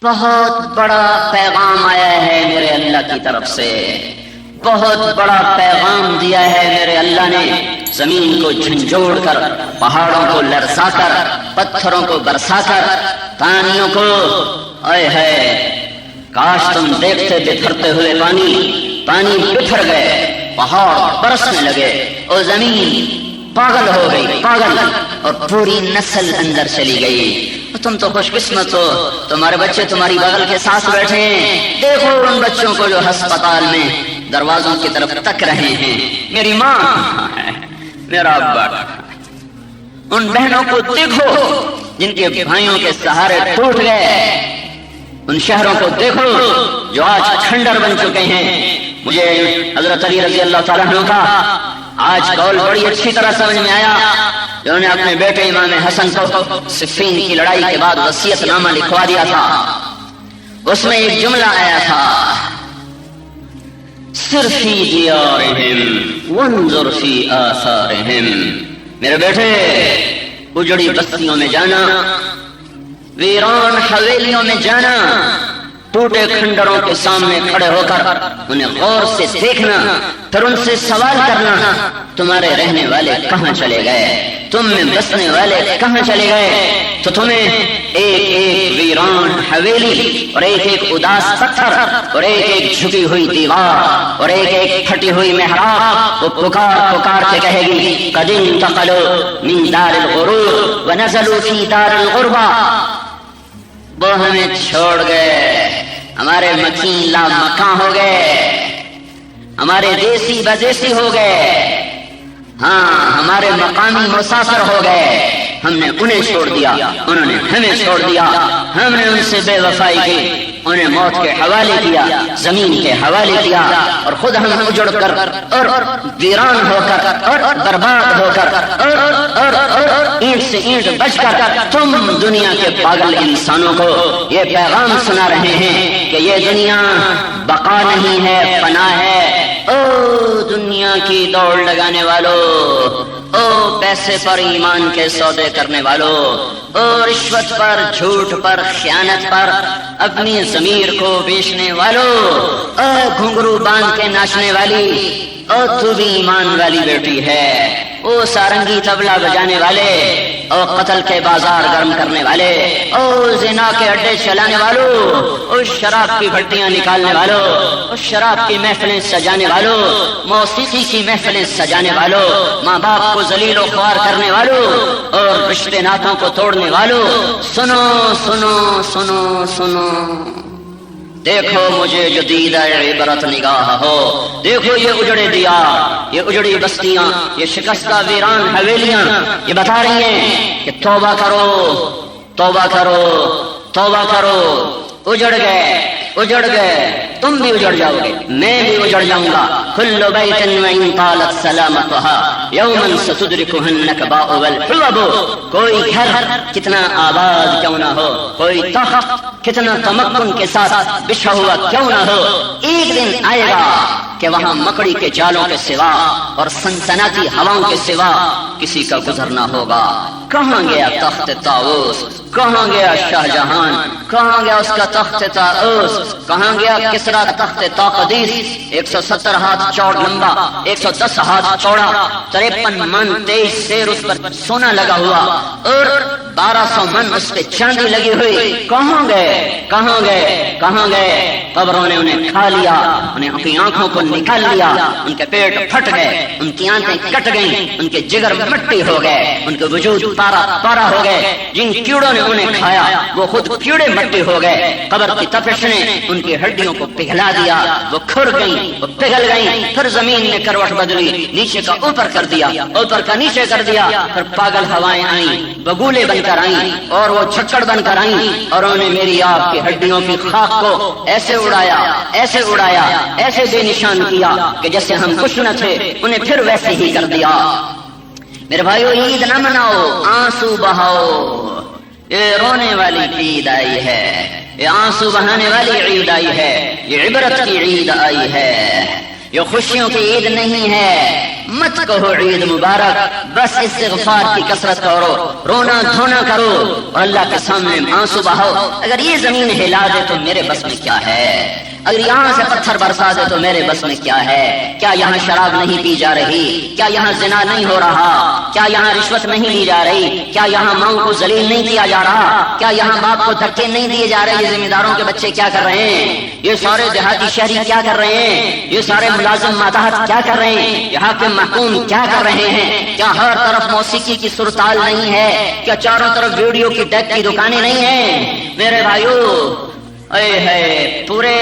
بہت بڑا پیغام آیا ہے میرے اللہ کی طرف سے، بہت بڑا پیغام دیا ہے میرے اللہ نے، زمین کو جھنجھوڑ کر، پہاڑوں کو لرزا کر، پتھروں کو برسا کر، پانیوں کو اے ہے کاش تم دیکھتے بکھرتے ہوئے پانی بکھر گئے، پہاڑ برسنے لگے اور زمین پاگل ہو گئی، پاگل، اور پوری نسل اندر چلی گئی۔ تم تو خوش قسمت ہو، تمہارے بچے تمہاری بغل کے ساتھ بیٹھے ہیں، دیکھو ان بچوں کو جو ہسپتال میں دروازوں کی طرف تک رہے ہیں، میری ماں ہے، میرا ابا، ان بہنوں کو دیکھو جن کے بھائیوں کے سہارے ٹوٹ گئے، ان شہروں کو دیکھو جو آج کھنڈر بن چکے ہیں۔ مجھے حضرت علی رضی اللہ تعالیٰ عنہ کا آج قول بڑی اچھی طرح سمجھ میں آیا، جو انہوں نے اپنے بیٹے امام حسن کو صفین کی لڑائی کے بعد وصیت نامہ لکھوا دیا تھا، اس میں ایک جملہ آیا تھا، سر فی دیارہم وانظر فی آثارہم، میرے بیٹے اجڑی بستیوں میں جانا، ویران حویلیوں میں جانا، ٹوٹے کھنڈروں کے سامنے کھڑے ہو کر انہیں غور سے دیکھنا، پھر ان سے سوال کرنا، تمہارے رہنے والے کہاں چلے گئے، تم میں بسنے والے کہاں چلے گئے؟ تو تمہیں ایک ایک ویران حویلی اور ایک ایک اداس پتھر اور ایک ایک جھکی ہوئی دیوار اور ایک ایک پھٹی ہوئی محراب وہ پکار پکار کے کہے گی، قد انتقلوا من دار الغرور ونزلوا فی دار الغربہ، وہ ہمیں چھوڑ گئے، ہمارے مکین لا مکاں ہو گئے، ہمارے دیسی بدیسی ہو گئے، ہاں ہمارے مقامی مسافر ہو گئے، ہم نے انہیں چھوڑ دیا، انہوں نے ہمیں چھوڑ دیا، ہم نے ان سے بے وفائی کی، انہیں موت کے حوالے کیا، زمین کے حوالے کیا، اور خود ہم اجڑ کر اور ویران ہو کر اور برباد ہو کر اور اینٹ سے اینٹ بچ کر تم دنیا کے پاگل انسانوں کو یہ پیغام سنا رہے ہیں کہ یہ دنیا بقا نہیں ہے، فنا ہے۔ او دنیا کی دوڑ لگانے والو، او پیسے پر ایمان کے سودے کرنے والو، او رشوت پر، جھوٹ پر، خیانت پر اپنی ضمیر کو بیچنے والو، او گھنگرو باندھ کے ناچنے والی، او تو بھی ایمان والی بیٹی ہے، او سارنگی طبلہ بجانے والے، او قتل کے بازار گرم کرنے والے، او زنا کے اڈے چلانے والو، او شراب کی بھٹیاں نکالنے والو، او شراب کی محفلیں سجانے والو، موسیقی کی محفلیں سجانے والو، ماں باپ کو ذلیل و خوار کرنے والو اور رشتے ناتوں کو توڑنے والو، سنو سنو سنو سنو، دیکھو مجھے جو دیدہ عبرت نگاہ ہو، دیکھو یہ اجڑے دیار، یہ اجڑی بستیاں، یہ شکستہ ویران حویلیاں، یہ بتا رہی ہیں کہ توبہ کرو، توبہ کرو، توبہ کرو، اجڑ گئے، اجڑ گئے، تم بھی اجڑ جاؤ گے، میں بھی اجڑ جاؤں گا۔ کل بیت وإن طالت سلامتها یوما ستدرکها النکباء والحلب، کوئی گھر کتنا آباد کیوں نہ ہو، کوئی تخت کتنا تمکن کے ساتھ بچھا ہوا کیوں نہ ہو، ایک دن آئے گا کہ وہاں مکڑی کے جالوں کے سوا اور سنسناتی ہواؤں کے سوا کسی کا گزر نہ ہوگا۔ کہاں گیا تخت طاؤس، کہاں گیا شاہ جہان، کہاں گیا اس کا تخت طاؤس، کہاں گیا کسرا تخت طاقدیس، 170 ہاتھ چوڑ لمبا، 110 ہاتھ چوڑا، 53 من 23 سیر اس پر سونا لگا ہوا اور 1200 من اس پہ چاندی لگی ہوئی، کہاں گئے، کہاں گئے، کہاں گئے؟ قبروں نے انہیں کھا لیا، انہیں اپنی آنکھوں کو نکال لیا، ان کے پیٹ پھٹ گئے، ان کی آنکھیں کٹ گئیں، ان کے جگر مٹی ہو گئے، ان کے وجود پارا پارا ہو گئے، جن کیڑوں نے انہیں کھایا وہ خود کیڑے مٹی ہو گئے، قبر کی تپش نے ان کی ہڈیوں کو پگھلا دیا، وہ کھر گئیں، وہ پگھل گئیں، پھر زمین نے کروٹ بدلی، نیچے کا اوپر کر دیا، اوپر کا نیچے کر دیا، پھر پاگل ہوائیں آئیں، بگولے بن کر آئیں اور وہ چھکڑ بن کر آئیں، اور انہوں نے میری آپ کی ہڈیوں کی خاک کو ایسے اڑایا، ایسے اڑایا، ایسے بے نشان کیا کہ جیسے ہم کچھ نہ تھے، انہیں پھر ویسے ہی کر دیا۔ میرے بھائیو، عید نہ مناؤ، آنسو بہاؤ، یہ رونے والی عید آئی ہے، یہ آنسو بہانے والی عید آئی ہے، یہ عبرت کی عید آئی ہے۔ یہ خوشیوں کی عید نہیں ہے، مت کہو عید مبارک، بس استغفار کی کثرت کرو، رونا دھونا کرو اور اللہ کے سامنے آنسو بہاؤ۔ اگر یہ زمین ہلا دے تو میرے بس میں کیا ہے، اگر یہاں سے پتھر برسا دے تو میرے بس میں کیا ہے؟ کیا یہاں شراب نہیں پی جا رہی؟ کیا یہاں زنا نہیں ہو رہا؟ کیا یہاں رشوت نہیں لی جا رہی؟ کیا یہاں ماؤں کو ذلیل نہیں کیا جا رہا؟ کیا یہاں باپ کو دھکے نہیں دیے جا رہے؟ یہ ذمہ داروں کے بچے کیا کر رہے ہیں؟ یہ سارے دیہاتی شہری کیا کر رہے ہیں؟ یہ سارے ملازم ماتحت کیا کر رہے ہیں؟ یہاں کے محکوم کیا کر رہے ہیں؟ کیا ہر طرف موسیقی کی سرتال نہیں ہے؟ کیا چاروں طرف ویڈیو کی ڈیک کی دکانیں نہیں ہیں؟ میرے بھائیو، اے ہے پورے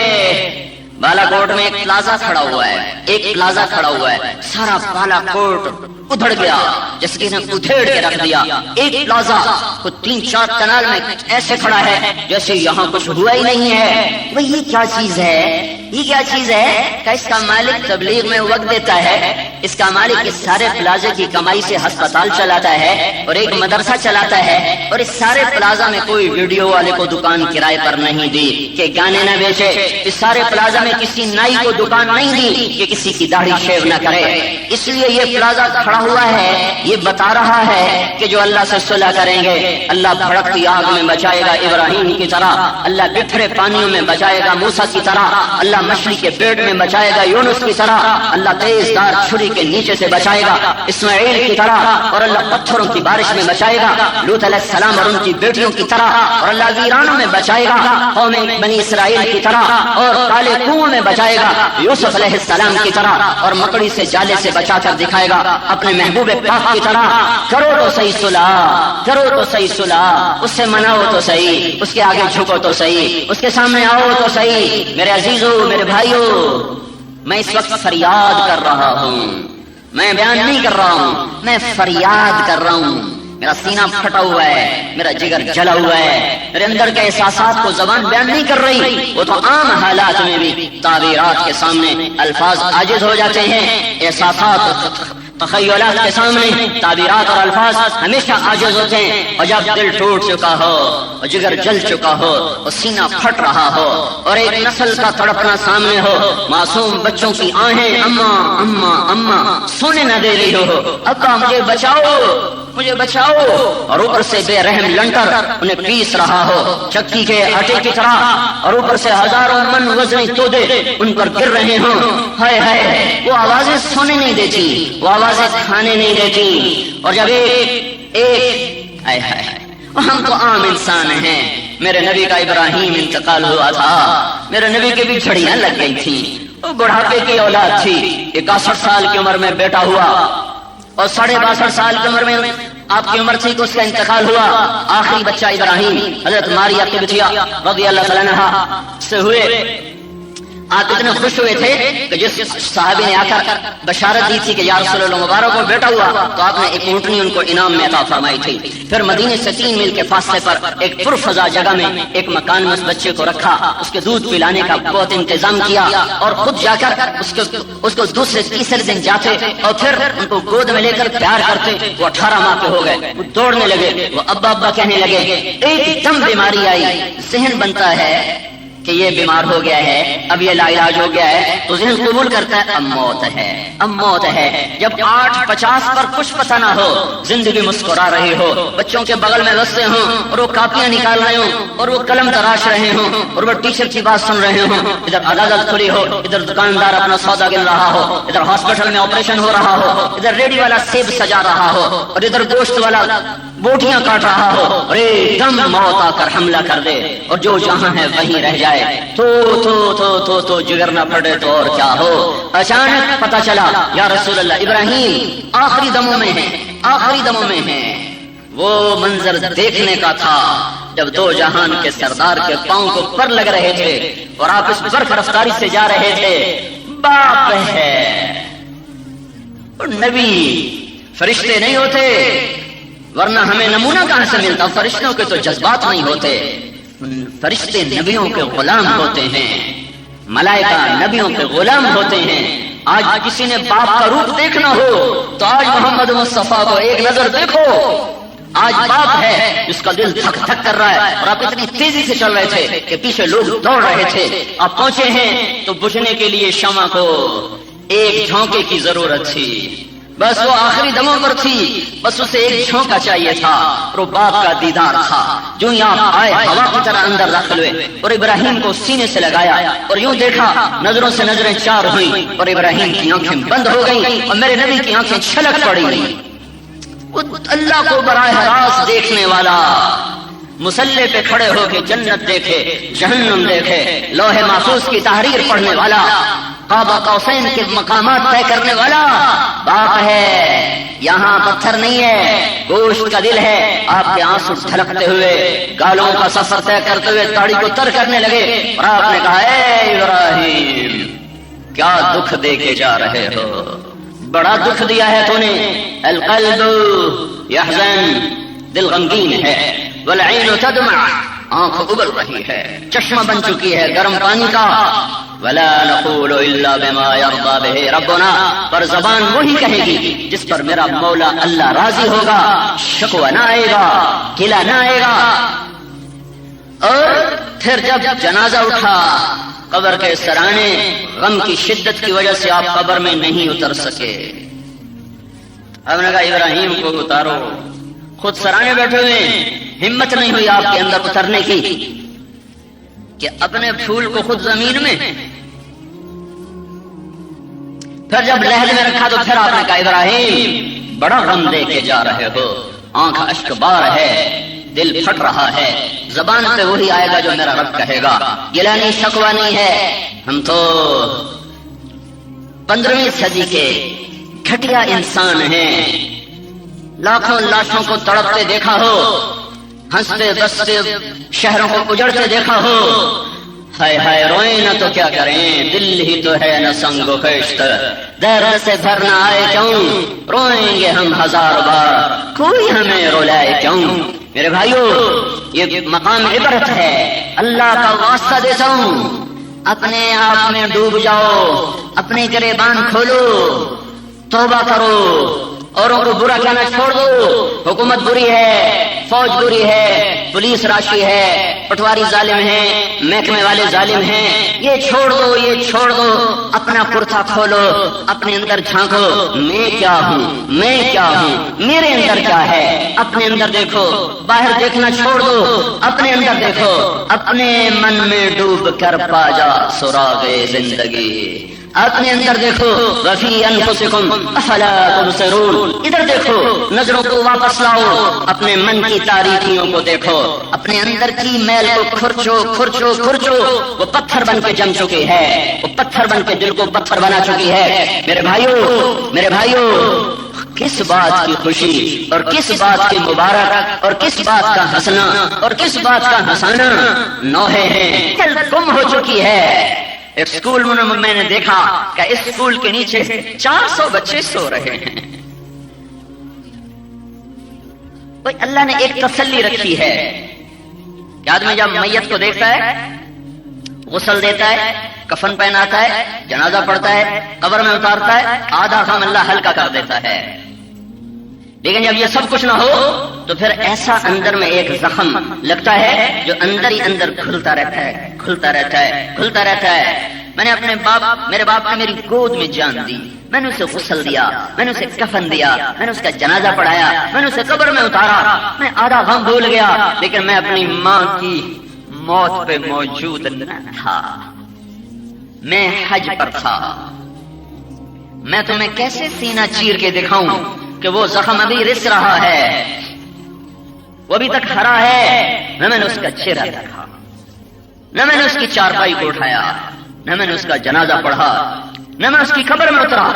بالا کوٹ میں ایک پلازا کھڑا ہوا ہے، ایک پلازا کھڑا ہوا ہے، سارا بالا کوٹ ادھڑ گیا، جس کی نے ادھیڑ کے رکھ دیا۔ ایک پلازا کو 3-4 کنال میں ایسے کھڑا ہے جیسے یہاں کچھ ہوا ہی نہیں ہے۔ وہ یہ کیا چیز ہے؟ یہ کیا چیز ہے کہ اس کا مالک تبلیغ میں وقت دیتا ہے، اس کا مالک اس سارے پلازے کی کمائی سے ہسپتال چلاتا ہے اور ایک مدرسہ چلاتا ہے، اور اس سارے پلازا میں کوئی ویڈیو والے کو دکان کرائے پر نہیں دی کہ گانے نہ بیچے، اس سارے پلازا میں کسی نائی کو دکان نہیں دی کہ کسی کی داڑھی شیو نہ کرے۔ اس لیے یہ پلازا کھڑا ہوا ہے، یہ بتا رہا ہے کہ جو اللہ سے صلح کریں گے اللہ بھڑکتی آگ میں بچائے گا ابراہیم کی طرح، اللہ بکھرے پانیوں میں بچائے گا موسیٰ کی طرح، اللہ مچھلی کے پیٹ میں بچائے گا یونس کی طرح، اللہ تیز دار چھری کے نیچے سے بچائے گا اسماعیل کی طرح، اور اللہ پتھروں کی بارش میں بچائے گا لوط علیہ السلام اور ان کی بیٹیوں کی طرح، اور اللہ ویرانوں میں بچائے گا قوم بنی اسرائیل کی طرح، اور کالے کنویں میں بچائے گا یوسف علیہ السلام کی طرح، اور مکڑی سے جالے سے بچا کر دکھائے گا اپنے محبوب پاک کی طرح۔ کرو تو صحیح صلح، کرو تو صحیح صلح، اس سے مناؤ تو صحیح، اس کے آگے جھکو تو صحیح، اس کے سامنے آؤ تو صحیح۔ میرے عزیزو، میرے بھائیو، میں اس وقت فریاد کر رہا ہوں، میں بیان نہیں کر رہا ہوں، میں فریاد کر رہا ہوں۔ میرا سینہ پھٹا ہوا ہے، میرا جگر جلا ہوا ہے، میرے اندر کے احساسات کو زبان بیان نہیں کر رہی، وہ تو عام حالات میں بھی تعبیرات کے سامنے الفاظ عاجز ہو جاتے ہیں، احساسات تخیلات کے سامنے تعبیرات اور الفاظ ہمیشہ عاجز ہوتے ہیں۔ اور جب دل ٹوٹ چکا ہو اور جگر جل چکا ہو اور سینہ پھٹ رہا ہو اور ایک نسل کا تڑپنا سامنے ہو، معصوم بچوں کی آہیں اماں اماں اماں سونے نہ دے رہی ہو، ابا مجھے بچاؤ مجھے بچاؤ، اور اوپر سے بے رحم لنٹر انہیں پیس رہا ہو چکی کے آٹے کی طرح، اور اوپر سے ہزاروں من وزنی تودے ان پر گر رہے ہوں، ہائے ہائے وہ آوازیں سونے نہیں دیتی، وہ آوازیں کھانے نہیں دیتی۔ اور جب ایک ہائے ہائے، ہم تو عام انسان ہیں، میرے نبی کا ابراہیم انتقال ہوا تھا، میرے نبی کے بھی جھڑیاں لگ گئی تھیں، وہ بڑھاپے کی اولاد تھی، 61 سال کی عمر میں بیٹا ہوا، اور 62.5 سال کی عمر میں آپ کی عمر تھی تو اس کا انتقال ہوا۔ آخری بچہ ابراہیم حضرت ماریہ قبطیہ رضی اللہ تعالیٰ عنہا سے ہوئے۔ آپ اتنے خوش ہوئے تھے کہ جس صحابی نے آ کر بشارت دی تھی کہ یا رسول اللہ مبارک کو بیٹا ہوا، تو آپ نے ایک اونٹنی ان کو انعام میں عطا فرمائی تھی۔ پھر مدینے سے 3 میل کے فاصلے پر ایک پرفضا جگہ میں ایک مکان میں اس بچے کو رکھا، اس کے دودھ پلانے کا بہت انتظام کیا، اور خود جا کر اس کو دوسرے تیسرے دن جاتے اور پھر ان کو گود میں لے کر پیار کرتے۔ وہ 18 ماہ کے ہو گئے، وہ دوڑنے لگے، وہ ابا ابا کہنے لگے۔ ایک دم بیماری آئی، ذہن بنتا ہے کہ یہ بیمار ہو گیا ہے، اب یہ لا علاج ہو گیا ہے، تو ذہن قبول کرتا ہے اب موت ہے، اب موت ہے۔ جب 8:50 پر کچھ پتہ نہ ہو، زندگی مسکرا رہی ہو، بچوں کے بغل میں رستے ہوں اور وہ کاپیاں نکال رہے ہوں اور وہ قلم تراش رہے ہوں اور وہ ٹیچر کی بات سن رہے ہوں، ادھر عدالت کھلی ہو، ادھر دکاندار اپنا سودا گن رہا ہو، ادھر ہاسپٹل میں آپریشن ہو رہا ہو، ادھر ریڈی والا سیب سجا رہا ہو اور ادھر گوشت والا بوٹیاں کاٹ رہا ہو، اور ایک دم موت آ کر حملہ کر دے اور جو جہاں ہے وہیں رہ جائے، تو جگر نہ پڑے تو اور کیا ہو۔ اچانک پتہ چلا یا رسول اللہ ابراہیم آخری دموں میں ہیں، آخری دموں میں ہیں۔ وہ منظر دیکھنے کا تھا جب 2 جہان کے سردار کے پاؤں کو پر لگ رہے تھے اور آپ اس برف رفتاری سے جا رہے تھے۔ باپ ہے اور نبی، فرشتے نہیں ہوتے، ورنہ ہمیں نمونہ کہاں سے ملتا؟ فرشتوں کے تو جذبات نہیں ہوتے، فرشتے نبیوں کے غلام ہوتے ہیں، ملائکہ نبیوں کے غلام ہوتے ہیں۔ آج کسی نے باپ کا روپ دیکھنا ہو تو آج محمد مصطفیٰ کو ایک نظر دیکھو۔ آج باپ ہے جس کا دل دھک دھک کر رہا ہے، اور آپ اتنی تیزی سے چل رہے تھے کہ پیچھے لوگ دوڑ رہے تھے، آپ پہنچے ہیں تو بجھنے کے لیے شمع کو ایک جھونکے کی ضرورت تھی، بس وہ آخری دموں پر تھی، بس اسے ایک جھونکا چاہیے تھا اور باپ کا دیدار تھا۔ جو یوں آپ آئے ہوا کی طرح اندر داخل ہوئے اور ابراہیم کو سینے سے لگایا اور یوں دیکھا، نظروں سے نظریں چار ہوئیں اور ابراہیم کی آنکھیں بند ہو گئیں اور میرے نبی کی آنکھیں چھلک پڑی۔ وہ اللہ کو براہ راست دیکھنے والا، مصلی پہ کھڑے ہو کے جنت دیکھے، جہنم دیکھے، لوح محفوظ کی تحریر پڑھنے والا، قاب قوسین کے مقامات طے کرنے والا باپ ہے۔ یہاں پتھر نہیں ہے، گوشت کا دل ہے۔ آپ کے آنسو ڈھلکتے ہوئے، گالوں کا سفر طے کرتے ہوئے داڑھی کو تر کرنے لگے اور آپ نے کہا، اے ابراہیم کیا دکھ دے کے جا رہے ہو، بڑا دکھ دیا ہے تو نے۔ القلب یحزن، دل غمگین ہے، والعین تدمع، آنکھ ابل رہی ہے، چشمہ بن چکی ہے گرم پانی کا۔ ولا نقول الا بما يرضى به ربنا، پر زبان وہی کہے گی جس پر میرا مولا اللہ راضی ہوگا، شکوہ نہ آئے گا، گلہ نہ آئے گا۔ اور پھر جب جنازہ اٹھا قبر کے سرانے، غم کی شدت کی وجہ سے آپ قبر میں نہیں اتر سکے۔ ہم نے کہا ابراہیم کو اتارو، خود سرانے بیٹھے ہوئے، ہمت نہیں ہوئی آپ کے اندر اترنے کی کہ اپنے پھول کو خود زمین میں۔ پھر جب لہد میں رکھا تو پھر آپ نے کہا، ابراہیم بڑا غم دے کے جا رہے ہو، آنکھ اشک بار ہے، دل پھٹ رہا ہے، زبان پہ وہی آئے گا جو میرا رب کہے گا، گلہ نہیں شکوہ نہیں ہے۔ ہم تو 15ویں صدی کے گھٹیا انسان ہیں، لاکھوں لاشوں کو تڑپتے دیکھا ہو، ہنستے بستے شہروں کو اجڑتے دیکھا ہو، ہائے ہائے روئیں نہ تو کیا کریں، دل ہی تو ہے نہ سنگ و خشت، درد سے بھر نہ آئے کیوں، روئیں گے ہم 1000 بار، کوئی ہمیں رلائے کیوں۔ میرے بھائیو، یہ مقام عبرت ہے، اللہ کا واسطہ دیتا ہوں، اپنے آپ میں ڈوب جاؤ، اپنے گریبان کھولو، توبہ کرو، اوروں کو برا کہنا چھوڑ دو۔ حکومت بری ہے، فوج بری ہے، پولیس راشی ہے، پٹواری ظالم ہیں، محکمے والے ظالم ہیں، یہ چھوڑ دو، یہ چھوڑ دو، اپنا کرتا کھولو، اپنے اندر جھانکو، میں کیا ہوں، میں کیا ہوں، میرے اندر کیا ہے، اپنے اندر دیکھو، باہر دیکھنا چھوڑ دو، اپنے اندر دیکھو، اپنے من میں ڈوب کر پا جا سراغ زندگی، اپنے اندر دیکھو، وفی انفسکم افلا تبصرون، ادھر دیکھو، نظروں کو واپس لاؤ، اپنے من کی تاریکیوں کو دیکھو، اپنے اندر کی میل کو کھرچو کھرچو کھرچو، وہ پتھر بن کے جم چکی ہے، وہ پتھر بن کے دل کو پتھر بنا چکی ہے۔ میرے بھائیو، میرے بھائیو، کس بات کی خوشی اور کس بات کی مبارک اور کس بات کا ہنسنا اور کس بات کا ہنسانا، نوحے ہیں، کل گم ہو چکی ہے۔ ایک اسکول میں نے دیکھا کہ اس اسکول کے نیچے 400 بچے سو رہے ہیں۔ کوئی اللہ نے ایک تسلی رکھی ہے کہ آدمی جب میت کو دیکھتا ہے، غسل دیتا ہے، کفن پہناتا ہے، جنازہ پڑھتا ہے، قبر میں اتارتا ہے، آدھا غم اللہ ہلکا کر دیتا ہے۔ لیکن جب یہ سب کچھ نہ ہو تو پھر ایسا اندر میں ایک زخم لگتا ہے جو اندر ہی اندر کھلتا رہتا ہے، کھلتا رہتا ہے، کھلتا رہتا ہے۔ میں نے اپنے میرے باپ نے میری گود میں جان دی، میں نے اسے غسل دیا، میں نے اسے کفن دیا، میں نے اس کا جنازہ پڑھایا، میں نے اسے قبر میں اتارا، میں آدھا غم بھول گیا، لیکن میں اپنی ماں کی موت پہ موجود نہ تھا، میں حج پر تھا۔ میں تمہیں کیسے سینہ چیر کے دکھاؤں کہ وہ زخم ابھی رس رہا ہے، وہ ابھی تک ہرا ہے۔ نہ میں نے اس کا چہرہ دیکھا، نہ میں نے اس کی چارپائی کو اٹھایا، نہ میں نے اس کا جنازہ پڑھا، نہ میں اس کی قبر میں اترا،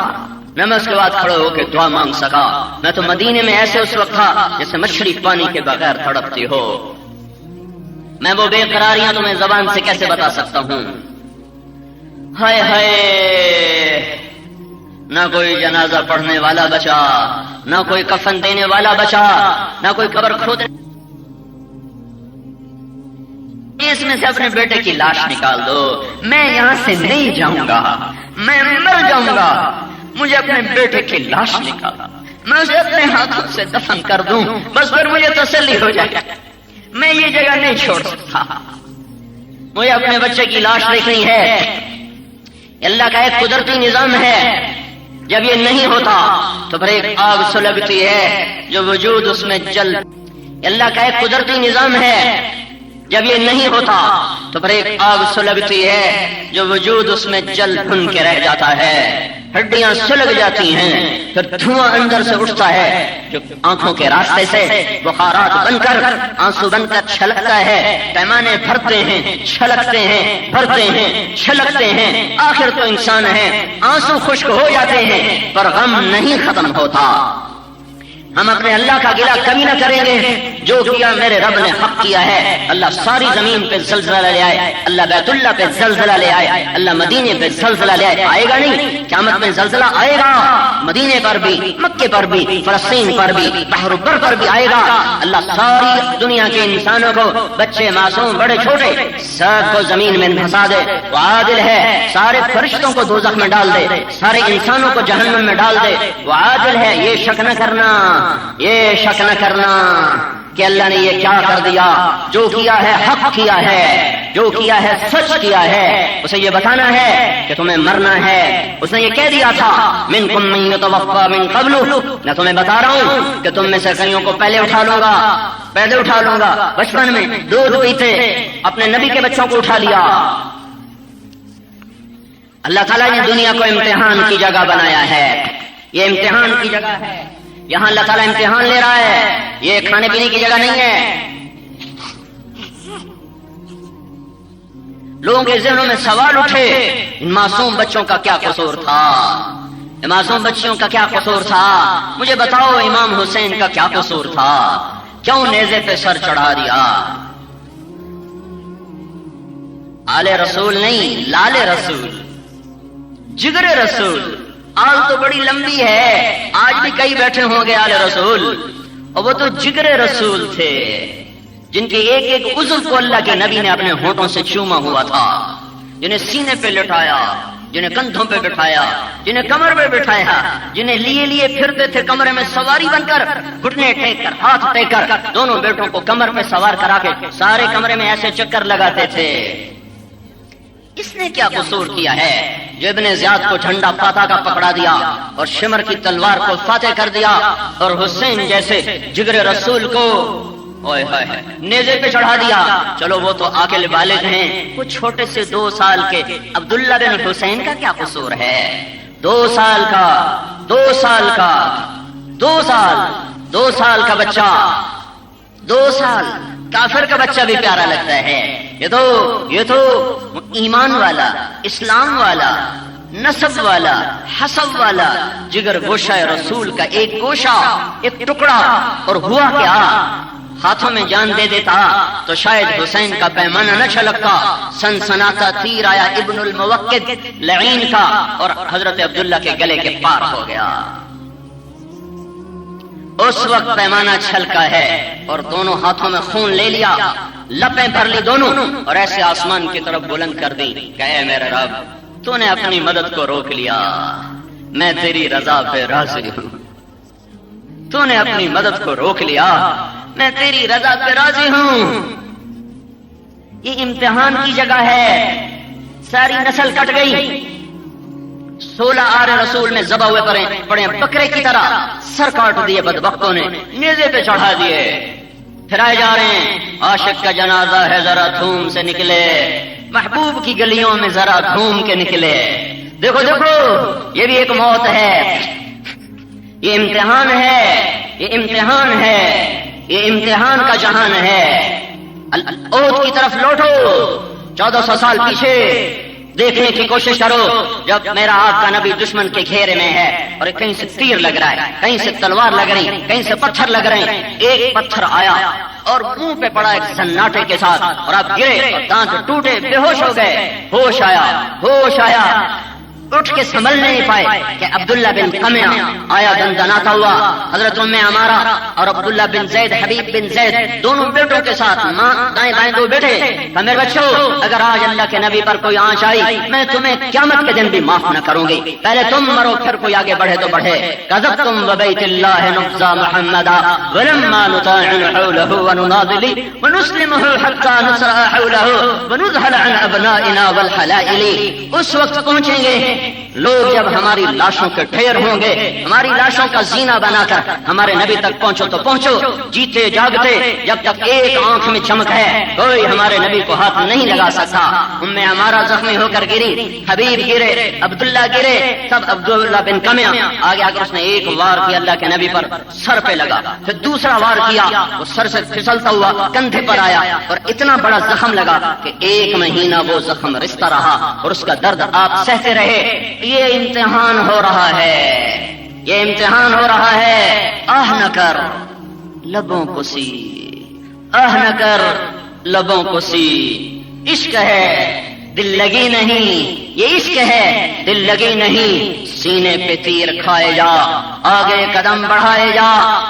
نہ میں اس کے بعد کھڑے ہو کے دعا مانگ سکا۔ میں تو مدینے میں ایسے اس وقت تھا جیسے مچھلی پانی کے بغیر تڑپتی ہو۔ میں وہ بے قراریاں تمہیں زبان سے کیسے بتا سکتا ہوں۔ ہائے ہائے، نہ کوئی جنازہ پڑھنے والا بچا، نہ کوئی کفن دینے والا بچا، نہ کوئی قبر کھودنے۔ اس میں سے اپنے بیٹے کی لاش نکال دو، میں یہاں سے نہیں جاؤں گا، میں مر جاؤں گا، مجھے اپنے بیٹے کی لاش نکالا، میں اسے اپنے ہاتھوں سے دفن کر دوں، بس پھر مجھے تسلی ہو جائے۔ میں یہ جگہ نہیں چھوڑ سکتا، مجھے اپنے بچے کی لاش دیکھنی ہے۔ اللہ کا ایک قدرتی نظام ہے، جب یہ نہیں ہوتا تو پھر ایک آگ سلگتی ہے جو وجود اس میں جل، اللہ کا ایک قدرتی نظام ہے، جب یہ نہیں ہوتا تو پھر ایک آگ سلگتی ہے جو وجود اس میں جل بھن کے رہ جاتا ہے، ہڈیاں سلگ جاتی ہیں، پھر دھواں اندر سے اٹھتا ہے جو آنکھوں کے راستے سے بخارات بن کر آنسو بن کر چھلکتا ہے، پیمانے بھرتے ہیں، چھلکتے ہیں، بھرتے ہیں، چھلکتے ہیں، آخر تو انسان ہے، آنسو خشک ہو جاتے ہیں پر غم نہیں ختم ہوتا۔ ہم اپنے اللہ کا گلہ کبھی نہ کریں گے، جو کیا میرے رب نے حق کیا ہے۔ اللہ ساری زمین پہ زلزلہ لے آئے، اللہ بیت اللہ پہ زلزلہ لے آئے، اللہ مدینے پہ زلزلہ لے آئے، آئے گا نہیں؟ قیامت میں زلزلہ آئے گا، مدینے پر بھی، مکے پر بھی، فلسطین پر بھی، بحر بر پر بھی آئے گا۔ اللہ ساری دنیا کے انسانوں کو، بچے معصوم بڑے چھوٹے، سب کو زمین میں دھسا دے، وہ عادل ہے، سارے فرشتوں کو دوزخ میں ڈال دے، سارے انسانوں کو جہنم میں ڈال دے، وہ عادل ہے۔ یہ شک نہ کرنا، یہ شک نہ کرنا کہ اللہ نے یہ کیا کر دیا، جو کیا ہے حق کیا ہے، جو کیا ہے سچ کیا ہے، اسے یہ بتانا ہے کہ تمہیں مرنا ہے۔ اس نے یہ کہہ دیا تھا منکم من یتوفی من قبل، میں تمہیں بتا رہا ہوں کہ تم میں سے کئیوں کو پہلے اٹھا لوں گا، پہلے اٹھا لوں گا۔ بچپن میں دودھ پیتے اپنے نبی کے بچوں کو اٹھا لیا۔ اللہ تعالیٰ نے دنیا کو امتحان کی جگہ بنایا ہے، یہ امتحان کی جگہ ہے، یہاں اللہ تعالیٰ امتحان لے رہا ہے، یہ کھانے پینے کی جگہ نہیں ہے۔ لوگوں کے ذہنوں میں سوال اٹھے، ان معصوم بچوں کا کیا قصور تھا، ان معصوم بچوں کا کیا قصور تھا؟ مجھے بتاؤ امام حسین کا کیا قصور تھا، کیوں نیزے پہ سر چڑھا دیا؟ آل رسول نہیں، لال رسول، جگر رسول۔ آل تو بڑی لمبی ہے، آج بھی کئی بیٹھے ہوں گے آل رسول، اور وہ تو جگر رسول تھے جن کے ایک ایک عضو کو اللہ کے نبی نے اپنے ہونٹوں سے چوما ہوا تھا، جنہیں سینے پہ لٹایا، جنہیں کندھوں پہ بٹھایا، جنہیں کمر پہ بٹھایا، جنہیں لیے لیے پھرتے تھے کمرے میں سواری بن کر، گھٹنے ٹیک کر، ہاتھ ٹیک کر، دونوں بیٹوں کو کمر پہ سوار کرا کے سارے کمرے میں ایسے چکر لگاتے تھے۔ اس نے کیا قصور کیا ہے جو ابن زیاد کو جھنڈا فاتح کا پکڑا دیا اور شمر کی تلوار کو فاتح کر دیا، اور حسین جیسے جگر رسول کو اوئے ہوئے نیزے پہ چڑھا دیا؟ چلو وہ تو عاقل والد ہیں، وہ چھوٹے سے 2 سال کے عبداللہ بن حسین کا کیا قصور ہے؟ 2 سال کا، 2 سال کا، 2 سال، 2 سال کا بچہ، 2 سال کافر کا بچہ بھی پیارا لگتا ہے۔ یہ تو ایمان والا، اسلام والا، نسب والا، حسب والا جگر گوشہ رسول کا ایک گوشہ، ایک ٹکڑا، اور ہوا کیا؟ ہاتھوں میں جان دے دیتا تو شاید حسین کا پیمانہ نہ چھلکتا، سنسناتا تیر آیا ابن الموقد لعین کا اور حضرت عبداللہ کے گلے کے پار ہو گیا۔ اس وقت پیمانہ چھلکا ہے اور دونوں ہاتھوں میں خون لے لیا، لپیں بھر لی دونوں، اور ایسے آسمان کی طرف بلند کر دی کہ اے میرے رب، تو نے اپنی مدد کو روک لیا، میں تیری رضا پہ راضی ہوں، تو نے اپنی مدد کو روک لیا، میں تیری رضا پہ راضی ہوں۔ یہ امتحان کی جگہ ہے، ساری نسل کٹ گئی، 16 آل رسول میں ذبح ہوئے پڑے بکرے کی طرح، سر کاٹ دیے بدبختوں نے، نیزے پہ چڑھا دیے، پھرائے جا رہے ہیں۔ عاشق کا جنازہ ہے ذرا دھوم سے نکلے، محبوب کی گلیوں میں ذرا گھوم کے نکلے۔ دیکھو دیکھو، یہ بھی ایک موت ہے، یہ امتحان ہے، یہ امتحان ہے، یہ امتحان کا جہان ہے۔ احد کی طرف لوٹو، 1400 سال پیچھے دیکھنے کی کوشش کرو، جب میرا آقا نبی دشمن کے گھیرے میں ہے اور کہیں سے تیر لگ رہا ہے، کہیں سے تلوار لگ رہی، کہیں سے پتھر لگ رہے ہیں۔ ایک پتھر آیا اور منہ پہ پڑا ایک سناٹے کے ساتھ، اور آپ گرے، دانت ٹوٹے، بے ہوش ہو گئے۔ ہوش آیا، ہوش آیا، اٹھ کے سنبھل نہیں پائے کہ عبداللہ بن قمیع آیا دندناتا ہوا، حضرت ام عمارہ اور عبداللہ بن زید، حبیب بن زید دونوں بیٹوں کے ساتھ، ماں دائیں بائیں دو بیٹے، میرے بچوں اگر آج اللہ کے نبی پر کوئی آنچ آئی میں تمہیں قیامت کے دن بھی معاف نہ کروں گی، پہلے تم مرو پھر کوئی آگے بڑھے تو بڑھے۔ کذبتم ببیت اللہ نبذا محمدا ولما نطاعن حوله ونناضل ونسلمه حتى نسرع حوله ونذهل عن ابنائنا والحلائل۔ اس وقت پہنچیں گے لوگ جب ہماری لاشوں کے ڈھیر ہوں گے، ہماری لاشوں کا زینہ بنا کر ہمارے نبی تک پہنچو تو پہنچو، جیتے جاگتے جب تک ایک آنکھ میں چمک ہے کوئی ہمارے نبی کو ہاتھ نہیں لگا سکتا۔ ام عمارہ زخمی ہو کر گری، حبیب گرے، عبداللہ گرے، تب عبداللہ بن قمیع آگے آ کر اس نے ایک وار کیا اللہ کے نبی پر، سر پہ لگا، پھر دوسرا وار کیا، وہ سر سے پھسلتا ہوا کندھے پر آیا اور اتنا بڑا زخم لگا کہ 1 مہینہ وہ زخم رستہ رہا اور اس کا درد آپ سہتے رہے۔ یہ امتحان ہو رہا ہے، یہ امتحان ہو رہا ہے۔ آہ نہ کر لبوں کو سی، آہ نہ کر لبوں کو سی، عشق ہے دل لگی نہیں، یہ عشق ہے دل لگی نہیں، سینے پہ تیر کھائے جا، آگے قدم بڑھائے جا،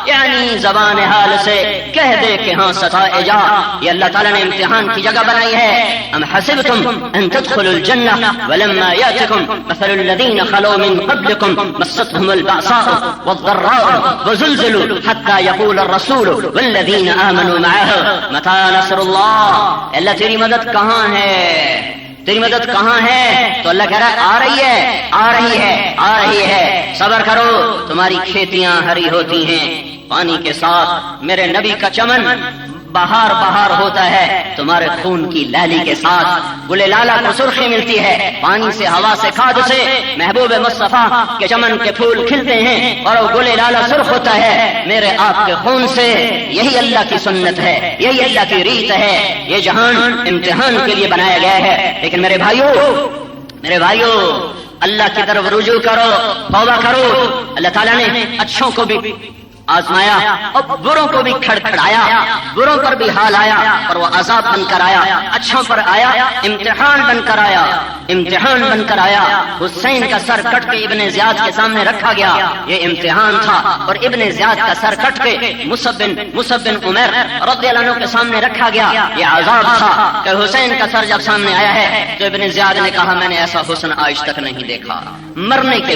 یعنی زبان حال سے کہہ دے کہ ہاں ستائے جا۔ یہ اللہ تعالیٰ نے امتحان کی جگہ بنائی ہے۔ ام حسبتم ان تدخلوا الجنہ ولما یاتکم مثل الذین خلوا من قبلکم مستهم البأساء والضراء وزلزلوا حتى يقول الرسول والذین آمنوا معه متى نصر اللہ۔ اللہ تیری مدد کہاں ہے، تیری مدد کہاں ہے؟ تو اللہ کہہ رہا ہے آ رہی ہے، آ رہی ہے، آ رہی ہے، صبر کرو، تمہاری کھیتیاں ہری ہوتی ہیں پانی کے ساتھ، میرے نبی کا چمن بہار بہار ہوتا ہے تمہارے خون کی لالی کے ساتھ، گل لالا کو سرخی ملتی ہے پانی سے، ہوا سے، کھاد سے، محبوب مصطفیٰ کے چمن کے پھول کھلتے ہیں اور وہ گل لالا سرخ ہوتا ہے میرے آپ کے خون سے۔ یہی اللہ کی سنت ہے، یہی اللہ کی ریت ہے۔ یہ جہان امتحان کے لیے بنایا گیا ہے، لیکن میرے بھائیوں اللہ کی طرف رجوع کرو، توبہ کرو۔ اللہ تعالیٰ نے اچھوں کو بھی آزمایا اور بروں کو بھی کھڑکھڑایا، بروں پر بھی حال آیا اور وہ عذاب بن کر آیا، اچھوں پر آیا امتحان بن کر آیا، امتحان بن کر آیا۔ حسین کا سر کٹ کے ابن زیاد کے سامنے رکھا گیا، یہ امتحان تھا، اور ابن زیاد کا سر کٹ کے مصعب بن عمیر رضی اللہ عنہ کے سامنے رکھا گیا، یہ عذاب تھا کہ حسین کا سر جب سامنے آیا ہے تو ابن زیاد نے کہا میں نے ایسا حسن آج تک نہیں دیکھا۔ مرنے کے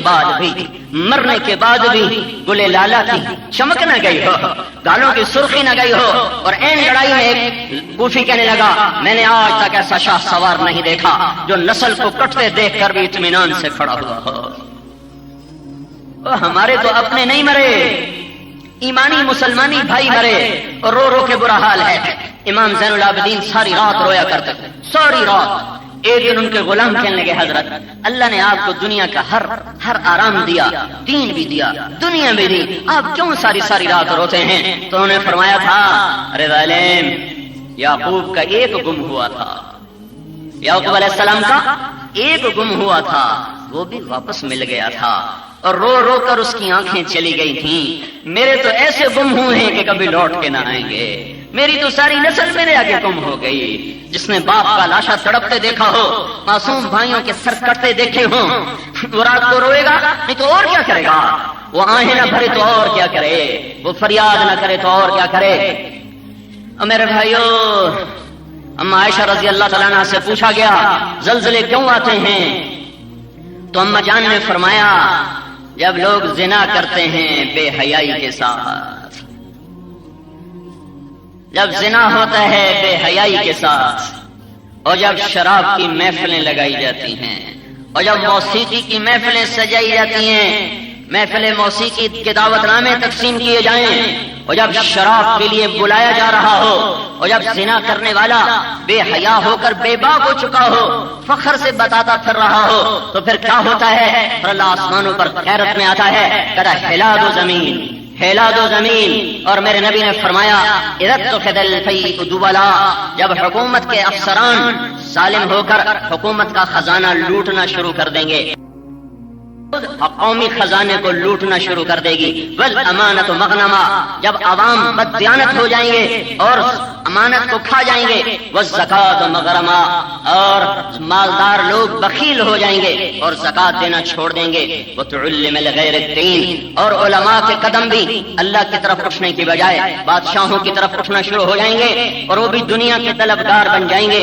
بعد بھی گل لالا کی چمک نہ گئی ہو، گالوں کی سرخی نہ گئی ہو، اور این لڑائی میں ایک کوفی کہنے لگا میں نے آج تک ایسا شاہ سوار نہیں دیکھا جو نسل کو کٹتے دیکھ کر بھی اطمینان سے کھڑا ہوا ہو۔ ہمارے تو اپنے نہیں مرے، ایمانی مسلمانی بھائی مرے اور رو رو کے برا حال ہے۔ امام زین العابدین ساری رات رویا کرتے تھے، ساری رات۔ ایک دن ان کے غلام کہنے لگے حضرت اللہ نے آپ کو دنیا کا ہر آرام دیا، دین بھی دیا، دنیا بھی دی، آپ کیوں ساری رات روتے ہیں؟ تو انہوں نے فرمایا تھا ارے ظالم، یعقوب کا ایک گم ہوا تھا، یعقوب علیہ السلام کا ایک گم ہوا تھا، وہ بھی واپس مل گیا تھا، اور رو رو کر اس کی آنکھیں چلی گئی تھیں۔ میرے تو ایسے گم ہوئے ہیں کہ کبھی لوٹ کے نہ آئیں گے، میری تو ساری نسل میرے آگے گم ہو گئی۔ جس نے باپ کا لاشا تڑپتے دیکھا ہو، معصوم بھائیوں کے سر کٹتے دیکھے ہوں، وہ رات کو روئے گا نہیں تو اور کیا کرے گا؟ وہ آہیں نہ بھرے تو اور کیا کرے؟ وہ فریاد نہ کرے تو اور کیا کرے؟ اور میرے بھائیوں، اما عائشہ رضی اللہ تعالیٰ عنہ سے پوچھا گیا زلزلے کیوں آتے ہیں؟ تو اما جان نے فرمایا جب لوگ زنا کرتے ہیں بے حیائی کے ساتھ، جب زنا ہوتا ہے بے حیائی کے ساتھ، اور جب شراب کی محفلیں لگائی جاتی ہیں، اور جب موسیقی کی محفلیں سجائی جاتی ہیں، محفل موسیقی کے دعوت نامے تقسیم کیے جائیں، اور جب شراب کے لیے بلایا جا رہا ہو، اور جب زنا کرنے والا بے حیا ہو کر بے باک ہو چکا ہو، فخر سے بتاتا پھر رہا ہو، تو پھر کیا ہوتا ہے؟ اللہ آسمانوں پر غیرت میں آتا ہے، کہتا ہلا دو زمین، ہلا دو زمین۔ اور میرے نبی نے فرمایا ارتخذ الفیء دولا، جب حکومت کے افسران ظالم ہو کر حکومت کا خزانہ لوٹنا شروع کر دیں گے، قومی خزانے کو لوٹنا شروع کر دے گی. والامانۃ مغنما، جب عوام بددیانت ہو جائیں گے اور امانت کو کھا جائیں گے. والزکات مغرما، اور مالدار لوگ بخیل ہو جائیں گے اور زکات دینا چھوڑ دیں گے. وتعلم لغیر الدین، اور علماء کے قدم بھی اللہ کی طرف اٹھنے کی بجائے بادشاہوں کی طرف اٹھنا شروع ہو جائیں گے اور وہ بھی دنیا کے طلبگار بن جائیں گے.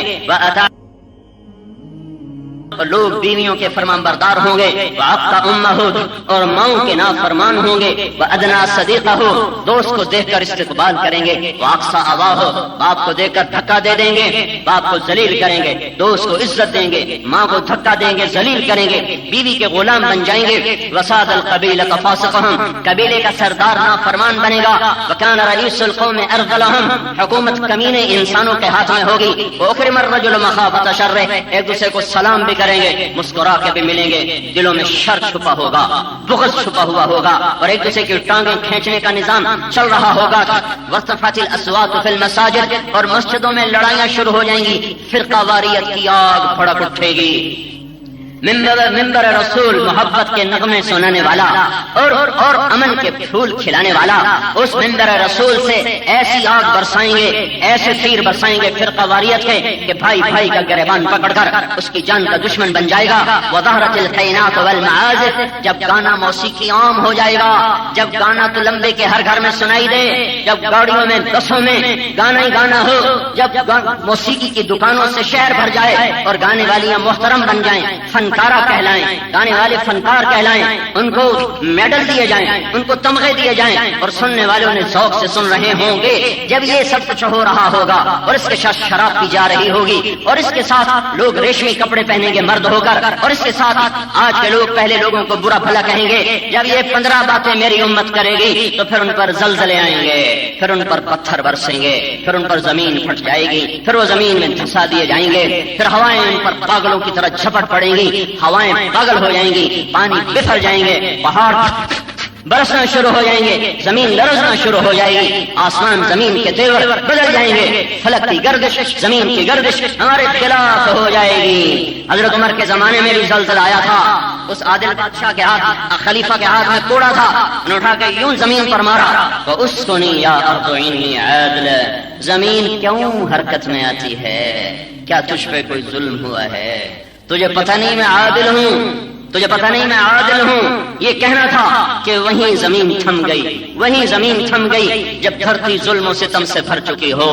لوگ بیویوں کے فرمان بردار ہوں گے. وعقا امہ، اور ماؤں کے نافرمان ہوں گے. وادنا صدیقہ، دوست کو دیکھ کر استقبال کریں گے. واقصا اباہ، باپ کو دیکھ کر دھکا دے دیں گے، باپ کو ذلیل کریں گے. دوست کو عزت دیں گے، ماں کو دھکا دیں گے، ذلیل کریں گے، بیوی کے غلام بن جائیں گے. وساد القبیلۃ فاسقہم، قبیلے کا سردار نافرمان بنے گا. وکان رئیس القوم ارذلہم، حکومت کمینے انسانوں کے ہاتھ میں ہوگی. واکرم الرجل مخافۃ شرہ، ایک دوسرے کو سلام بھی کریں گے، مسکرا کے بھی ملیں گے. دلوں میں شر چھپا ہوگا، بغض چھپا ہوا ہوگا اور ایک دوسرے کی ٹانگیں کھینچنے کا نظام چل رہا ہوگا. وارتفعت الاصوات فی المساجد، اور مسجدوں میں لڑائیاں شروع ہو جائیں گی. فرقہ واریت کی آگ بھڑک اٹھے گی. ممبر رسول محبت کے نغمے سنانے والا اور امن کے پھول کھلانے والا، اس ممبر رسول سے ایسی آگ برسائیں گے، ایسے تیر برسائیں گے فرقہ واریت کے کہ بھائی بھائی کا گریبان پکڑ کر اس کی جان کا دشمن بن جائے گا. وظہرت القینات والمعازف، جب گانا موسیقی عام ہو جائے گا، جب گانا تو لمبے کے ہر گھر میں سنائی دے، جب گاڑیوں میں بسوں میں گانا ہی گانا ہو، جب موسیقی کی دکانوں سے شہر بھر جائے اور گانے والیاں محترم بن جائیں، فنکارہ کہلائیں، گانے والے فنکار کہلائیں، ان کو میڈل دیے جائیں، ان کو تمغے دیے جائیں اور سننے والوں نے ذوق سے سن رہے ہوں گے. جب یہ سب کچھ ہو رہا ہوگا اور اس کے ساتھ شراب پی جا رہی ہوگی اور اس کے ساتھ لوگ ریشمی کپڑے پہنیں گے مرد ہو کر اور اس کے ساتھ آج کے لوگ پہلے لوگوں کو برا بھلا کہیں گے. جب یہ 15 باتیں میری امت کرے گی تو پھر ان پر زلزلے آئیں گے، پھر ان پر پتھر برسیں گے، پھر ان پر زمین پھٹ جائے گی، پھر وہ زمین میں دھسا دیے جائیں گے، پھر ہوائیں ان پر پاگلوں کی طرح جھپٹ پڑیں گی، ہوائیں پاگل ہو جائیں گی، پانی بکھر جائیں گے، پہاڑ برسنا شروع ہو جائیں گے، زمین لرزنا شروع ہو جائے گی، آسمان زمین کے تیور بدل جائیں گے، فلک کی گردش زمین کی گردش ہمارے خلاف ہو جائے گی. حضرت عمر کے زمانے میں بھی زلزلہ آیا تھا. اس عادل بادشاہ کے ہاتھ، خلیفہ کے ہاتھ میں کوڑا تھا، انہوں نے اٹھا کے یوں زمین پر مارا تو اس کو نہیں یا ارض عنی عادل، زمین کیوں حرکت میں آتی ہے؟ کیا تجھ پہ کوئی ظلم ہوا ہے؟ تجھے پتہ نہیں میں عادل ہوں، تجھے پتہ نہیں میں عادل ہوں. یہ کہنا تھا کہ وہیں زمین تھم گئی، وہیں زمین تھم گئی جب دھرتی ظلم و ستم سے بھر چکی ہو.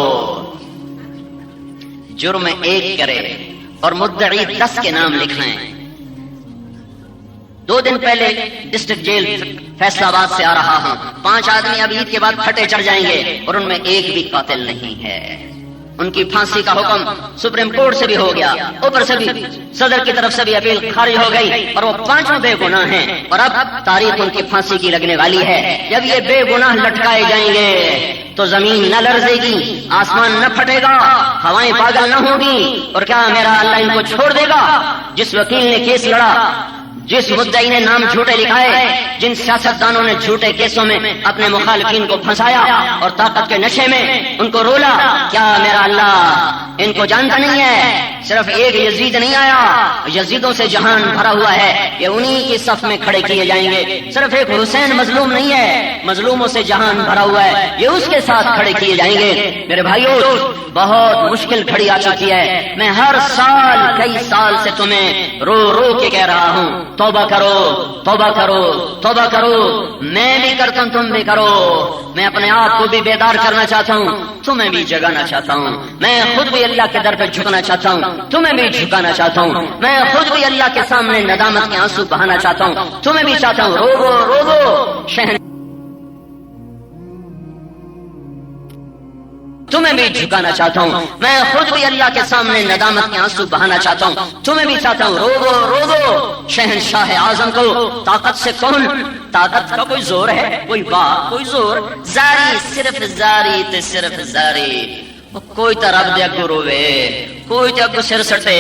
جرم ایک کرے اور مدعی 10 کے نام لکھائیں. 2 دن پہلے ڈسٹرکٹ جیل فیصلہ آباد سے آ رہا ہوں. 5 آدمی اب عید کے بعد پھٹے چڑھ جائیں گے اور ان میں ایک بھی قاتل نہیں ہے. ان کی پھانسی کا حکم سپریم کورٹ سے بھی ہو گیا، اوپر سے بھی صدر کی طرف سے بھی اپیل خارج ہو گئی اور وہ 5 بے گناہ ہیں اور اب تاریخ ان کی پھانسی کی لگنے والی ہے. جب یہ بے گناہ لٹکائے جائیں گے تو زمین نہ لرزے گی، آسمان نہ پھٹے گا، ہوائیں پاگل نہ ہوگی. اور کیا میرا اللہ ان کو چھوڑ دے گا؟ جس وکیل نے کیس لڑا، جس مدعی نے نام جھوٹے لکھائے، جن سیاستدانوں نے جھوٹے کیسوں میں اپنے مخالفین کو پھنسایا اور طاقت کے نشے میں ان کو رولا، کیا میرا اللہ ان کو جانتا نہیں ہے؟ صرف ایک یزید نہیں آیا، یزیدوں سے جہان بھرا ہوا ہے، یہ انہی کی صف میں کھڑے کیے جائیں گے. صرف ایک حسین مظلوم نہیں ہے، مظلوموں سے جہان بھرا ہوا ہے، یہ اس کے ساتھ کھڑے کیے جائیں گے. میرے بھائیو، بہت مشکل گھڑی آ چکی ہے. میں ہر سال کئی سال سے تمہیں رو رو کے کہہ رہا ہوں توبہ کرو، توبہ کرو، توبہ کرو. میں بھی کرتا ہوں، تم بھی کرو. میں اپنے آپ کو بھی بیدار کرنا چاہتا ہوں، تمہیں بھی جگانا چاہتا ہوں. میں خود بھی اللہ کے در پہ جھکنا چاہتا ہوں، تمہیں بھی جھکانا چاہتا ہوں. میں خود بھی اللہ کے سامنے ندامت کے آنسو بہانا چاہتا ہوں، تمہیں بھی چاہتا ہوں. رو رو رو رو تمہیں بھی جھکانا چاہتا ہوں. میں خود بھی اللہ کے سامنے ندامت کے آنسو بہانا چاہتا ہوں، تمہیں بھی چاہتا ہوں. روبو روبو شہنشاہ اعظم کو طاقت سے کون؟ طاقت کا کوئی زور ہے؟ کوئی بات، کوئی زور؟ زاری، صرف زاری تے صرف زاری. کوئی تو رب دے اگوں روے، کوئی تو اگوں سر سٹے،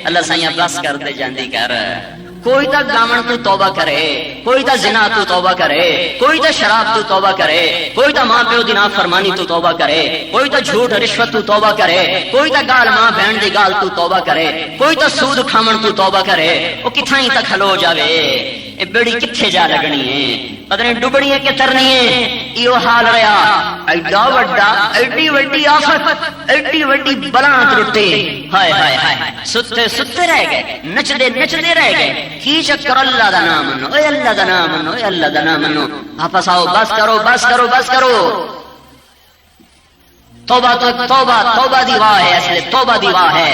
اللہ سائیں بس کر دے جاندی کر. کوئی تو گامن تو توبہ کرے، کوئی تو زنا تو توبہ کرے، کوئی تو شراب تو توبہ کرے، کوئی تو ماں پیو دی نافرمانی تو توبہ کرے، کوئی تو جھوٹ رشوت تو توبہ کرے، کوئی تو گال ماں بہن دی گال تو توبہ کرے، کوئی تو سود کھامن تو توبہ کرے. وہ کتھائیں تک کھلو جاوے. اے بڑی کتھے جا لگنی ہے، پتہ نہیں ڈبڑی ہے کہ ترنی ہے، ایو حال رہا ایڈا وڈا ایڈی وڈی آفت ایڈی وڈی بلاں ٹوٹے، ہائے ہائے ہائے ستے ستے رہ گئے، نچدے نچدے رہ گئے، کی چکر اللہ دا نام منو، اے اللہ دا نام منو، اے اللہ دا نام منو، واپس آؤ، بس کرو بس کرو بس کرو، توبہ تو توبہ توبہ دی واہ ہے، اصل توبہ دی واہ ہے،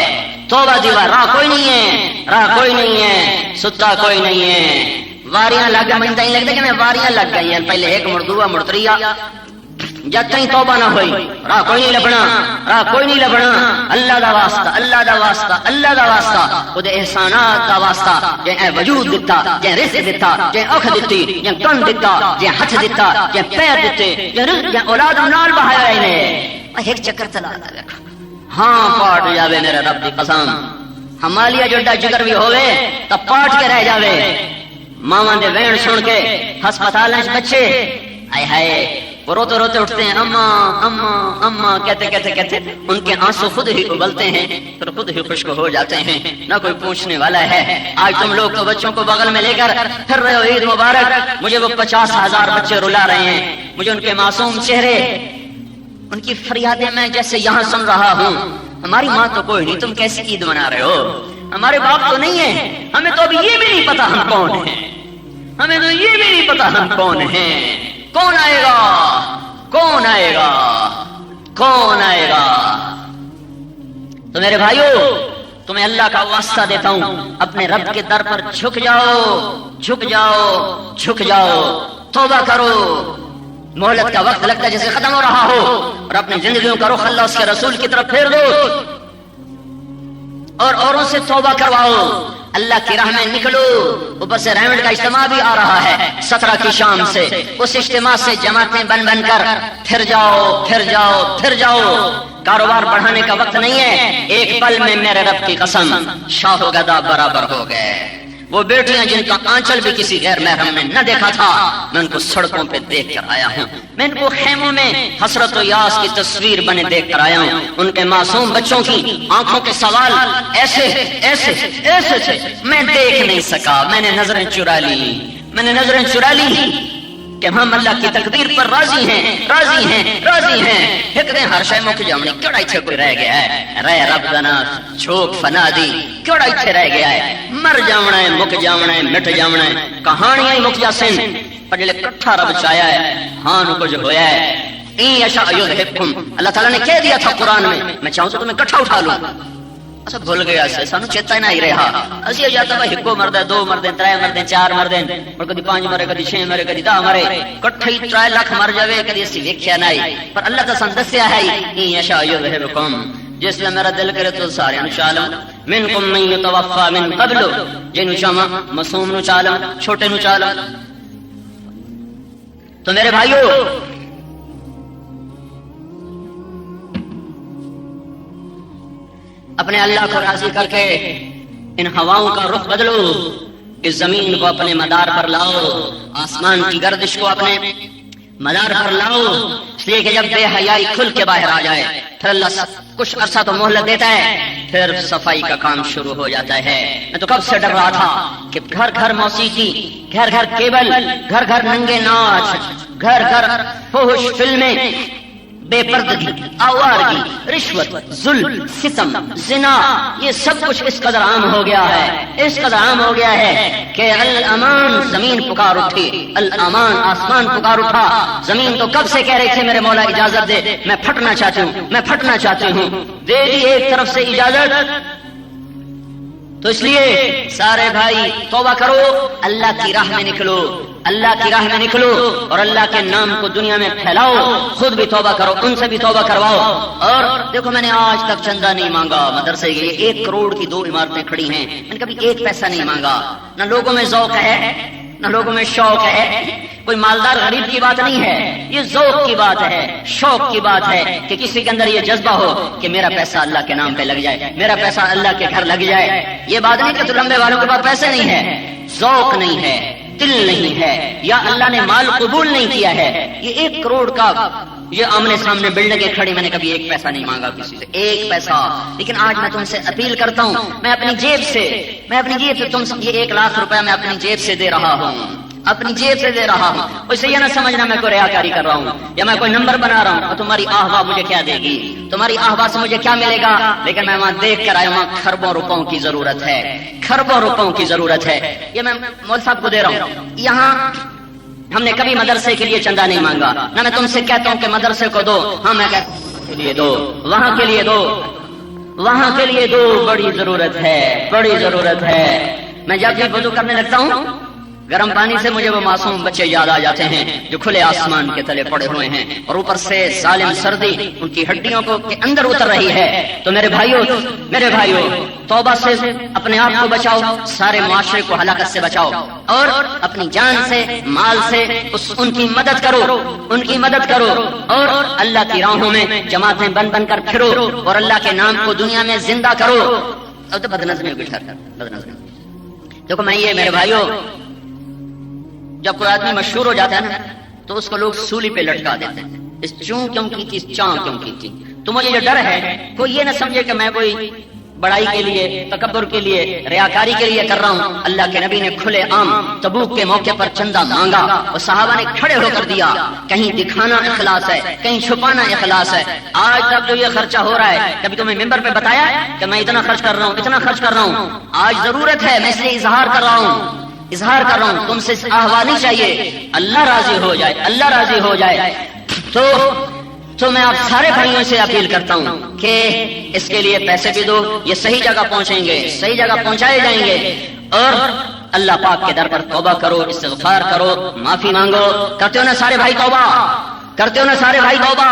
توبہ دی واہ، راہ کوئی نہیں ہے، راہ کوئی نہیں ہے، ستا کوئی نہیں ہے، واریاں لگ گئی، مجھے نہیں لگتا کہ میں واریاں لگ گئی ہیں، پہلے ایک مڑ دوا مڑ تریا، جب تک توبہ نہ ہوئی راہ کوئی نہیں لبنا، راہ کوئی نہیں لبنا، اللہ دا واسطہ اللہ دا واسطہ اللہ دا واسطہ، خود احسانات دا واسطہ، جے اے وجود دتا، جے رزق دتا، جے اکھ دتی، جے کن دتا، جے ہاتھ دتا، جے پیر دتے، جے اولاد نال بہایا انہیں، ایک چکر چلا دیکھو، ہاں پاٹ جاوے میرے رب دی قسم، ہمالیہ جڑا جگر بھی ہوئے تو پاٹ کے رہ جاوے، ماما دے وین سن کے ہسپتال بچے آئے ہائے وہ روتے روتے اٹھتے ہیں، اما اما اما کہتے کہتے کہتے ان کے آنسو خود ہی ابلتے ہیں، پھر خود ہی خشک ہو جاتے ہیں، نہ کوئی پوچھنے والا ہے۔ آج تم لوگ تو بچوں کو بغل میں لے کر پھر رہے ہو، عید مبارک، مجھے وہ 50,000 بچے رلا رہے ہیں، مجھے ان کے معصوم چہرے، ان کی فریادیں میں جیسے یہاں سن رہا ہوں، ہماری ماں تو کوئی نہیں، تم کیسی عید منا رہے ہو، ہمارے باپ تو نہیں ہے، ہمیں تو ابھی یہ بھی نہیں پتا ہم کون ہیں، ہمیں تو یہ بھی نہیں پتا ہم کون ہیں، کون آئے گا کون آئے گا کون آئے گا؟ تو میرے بھائیو تمہیں اللہ کا واسطہ دیتا ہوں، اپنے رب کے در پر جھک جاؤ جھک جاؤ جھک جاؤ، توبہ کرو، مہلت کا وقت لگتا ہے جیسے ختم ہو رہا ہو، اور اپنی زندگیوں کا رخ اللہ اس کے رسول کی طرف پھیر دو، اور اوروں سے توبہ کرواؤ، اللہ کی راہ میں نکلو۔ اوپر سے رحمت کا اجتماع بھی آ رہا ہے 17 کی شام سے، اس اجتماع سے جماعتیں بن بن کر پھر جاؤ پھر جاؤ پھر جاؤ، کاروبار بڑھانے کا وقت نہیں ہے، ایک پل میں میرے رب کی قسم شاہ و گدا برابر ہو گئے۔ وہ بیٹیاں جن کا آنچل بھی کسی غیر محرم نے نہ دیکھا تھا، میں ان کو سڑکوں پہ دیکھ کر آیا ہوں، میں ان کو خیموں میں حسرت و یاس کی تصویر بنے دیکھ کر آیا ہوں، ان کے معصوم بچوں کی آنکھوں کے سوال ایسے ایسے ایسے تھے، میں دیکھ نہیں سکا، میں نے نظریں چرا لی، میں نے نظریں چرا لی کہ ہم اللہ کی تقدیر پر راضی ہیں راضی ہیں راضی ہیں، ایک دن ہر شے مک جامنی کیڑا ایتھے کوئی رہ گیا ہے، رہ رب دنا چھوک فنا دی کیڑا ایتھے رہ گیا ہے، مر جاونا ہے مک جاونا ہے مٹ جاونا ہے، کہانیاں ہی مک جاسن، پر جلے کٹھا رب چایا ہے، ہاں نو کچھ ہویا ہے، این یشاء یذھبکم، اللہ تعالیٰ نے کہہ دیا تھا قرآن میں چاہوں تو تمہیں کٹھا اٹھا لوں، اچھا بھول گیا سے سانو چیتا ہی نہیں رہا، اسی جاتا بھائی ہکو مرد ہے، 2 مرد ہیں، 3 مرد ہیں، 4 مرد ہیں، اور کدی 5 مرے کدی 6 مرے کدی 10 مرے، کٹھے 3 لاکھ مر جاوے کدی اسی ویکھیا نہیں، پر اللہ تعالیٰ سن دسیا ہے این یشاء یذھبکم، جس میں میرا دل کرے تو سارے نو چالوں، منکم من یتوفا من قبل، جنو شما معصوم نو چالوں، چھوٹے نو چالوں۔ تو میرے بھائیو اپنے اللہ کو راضی کر کے ان ہواؤں کا رخ بدلو، اس زمین کو اپنے مدار پر لاؤ، آسمان کی گردش کو اپنے مدار پر لاؤ، اس لیے کہ جب بے حیائی کھل کے باہر آ جائے پھر اللہ کچھ عرصہ تو مہلت دیتا ہے، پھر صفائی کا کام شروع ہو جاتا ہے۔ میں تو کب سے ڈر رہا تھا کہ گھر گھر موسیقی، گھر گھر کیبل، گھر گھر ننگے ناچ، گھر گھر فحش فلمیں، بے پردگی، آوارگی، رشوت، ظلم، ستم، زنا، یہ سب کچھ اس قدر عام ہو گیا ہے، اس قدر عام ہو گیا ہے کہ الامان زمین پکار اٹھی، الامان آسمان پکار اٹھا، زمین تو کب سے کہہ رہے تھے میرے مولا اجازت دے، میں پھٹنا چاہتی ہوں، میں پھٹنا چاہتی ہوں، دے دی ایک طرف سے اجازت۔ تو اس لیے سارے بھائی توبہ کرو، اللہ کی راہ میں نکلو، اللہ کی راہ میں نکلو، اور اللہ کے نام کو دنیا میں پھیلاؤ، خود بھی توبہ کرو، ان سے بھی توبہ کرواؤ۔ اور دیکھو میں نے آج تک چندہ نہیں مانگا مدرسے کے، 1 کروڑ کی 2 عمارتیں کھڑی ہیں، میں نے کبھی 1 پیسہ نہیں مانگا، نہ لوگوں میں ذوق ہے نہ لوگوں میں شوق ہے، کوئی مالدار غریب کی بات نہیں ہے، یہ ذوق کی بات ہے، شوق کی بات ہے کہ کسی کے اندر یہ جذبہ ہو کہ میرا پیسہ اللہ کے نام پہ لگ جائے، میرا پیسہ اللہ کے گھر لگ جائے۔ یہ بات نہیں کہ تو لمبے والوں کے پاس پیسے نہیں ہے، ذوق نہیں ہے، دل نہیں ہے، یا اللہ نے مال قبول نہیں کیا ہے۔ یہ 1 کروڑ کا یہ آمنے سامنے بلڈنگیں کھڑی، میں نے کبھی 1 پیسہ نہیں مانگا کسی سے، 1 پیسہ۔ لیکن آج میں تم سے اپیل کرتا ہوں، میں اپنی جیب سے میں اپنی جیب سے تم یہ 1 لاکھ روپے میں اپنی جیب سے دے رہا ہوں، اپنی جیب سے دے رہا ہوں، اسے یہ نہ سمجھنا میں کوئی ریاکاری کر رہا ہوں یا میں کوئی نمبر بنا رہا ہوں اور تمہاری آہوا مجھے کیا دے گی، تمہاری آہوا سے مجھے کیا ملے گا، لیکن میں وہاں دیکھ کر آیا وہاں کھربوں روپوں کی ضرورت ہے، کھربوں روپوں کی ضرورت ہے، یہ میں مول صاحب کو دے رہا ہوں۔ یہاں ہم نے کبھی مدرسے کے لیے چندہ نہیں مانگا، نہ میں تم سے کہتا ہوں کہ مدرسے کو دو، ہاں میں کہتا ہوں کے لیے دو، وہاں کے لیے دو، وہاں کے لیے دو، بڑی ضرورت ہے، بڑی ضرورت ہے۔ میں جب بھی وضو کرنے لگتا ہوں گرم پانی سے مجھے وہ معصوم بچے یاد آ جاتے ہیں جو کھلے آسمان کے تلے پڑے ہوئے ہیں اور اوپر سے ظالم سردی ان کی ہڈیوں کو کے اندر اتر رہی ہے۔ تو میرے بھائیوں توبہ سے اپنے آپ کو بچاؤ، سارے معاشرے کو ہلاکت سے بچاؤ، اور اپنی جان سے مال سے ان کی مدد کرو، ان کی مدد کرو، اور اللہ کی راہوں میں جماعتیں بن کر پھرو اور اللہ کے نام کو دنیا میں زندہ کرو۔ اب تو بدنظمی بدنظمی دیکھو میں یہ میرے بھائیوں، جب کوئی آدمی مشہور ہو جاتا ہے نا تو اس کو لوگ سولی پہ لٹکا دیتے ہیں، اس چوں کیوں کی تھی، چاں کیوں کی تھی۔ تو مجھے یہ ڈر ہے کوئی یہ نہ سمجھے کہ میں کوئی بڑائی کے لیے، تکبر کے لیے، ریاکاری کے لیے کر رہا ہوں۔ اللہ کے نبی نے کھلے عام تبوک کے موقع پر چندہ مانگا اور صحابہ نے کھڑے ہو کر دیا، کہیں دکھانا اخلاص ہے، کہیں چھپانا اخلاص ہے۔ آج تک جو یہ خرچہ ہو رہا ہے، کبھی تمہیں ممبر پہ بتایا کہ میں اتنا خرچ کر رہا ہوں، اتنا خرچ کر رہا ہوں؟ آج ضرورت ہے، میں اس لیے اظہار کر رہا ہوں، تم سے آہوا نہیں چاہیے، اللہ راضی ہو جائے، اللہ راضی ہو جائے۔ تو میں آپ سارے بھائیوں سے اپیل کرتا ہوں کہ اس کے لیے پیسے بھی دو، یہ صحیح جگہ پہنچیں گے، صحیح جگہ پہنچائے جائیں گے، اور اللہ پاک کے در پر توبہ کرو، استغفار کرو، معافی مانگو۔ کرتے ہو نا سارے بھائی توبہ؟ کرتے ہو نا سارے بھائی توبہ؟